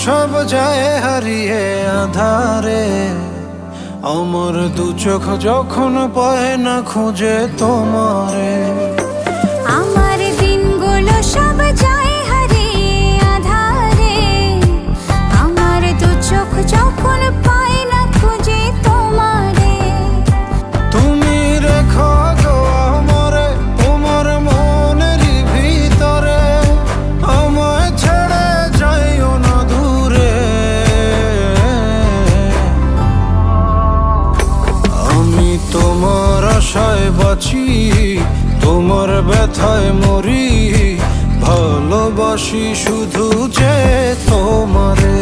সব যায় হারিয়ে আধারে, আমার দু চোখ যখন পায় না খুঁজে তোমারে। আমার দিনগুলো সব যায় হারিয়ে আধারে, আমার দু চোখ যখন পায় না খুঁজে তোমারে। তুমি রেখো গো আমারে তোমার মনের ভিতরে, আমায় ছেড়ে যাইও না দূরে। আমি তোমার আশায় বাঁচি, তোমার ব্যথায় মরি, ভালোবাসি শুধু যে তোমারে।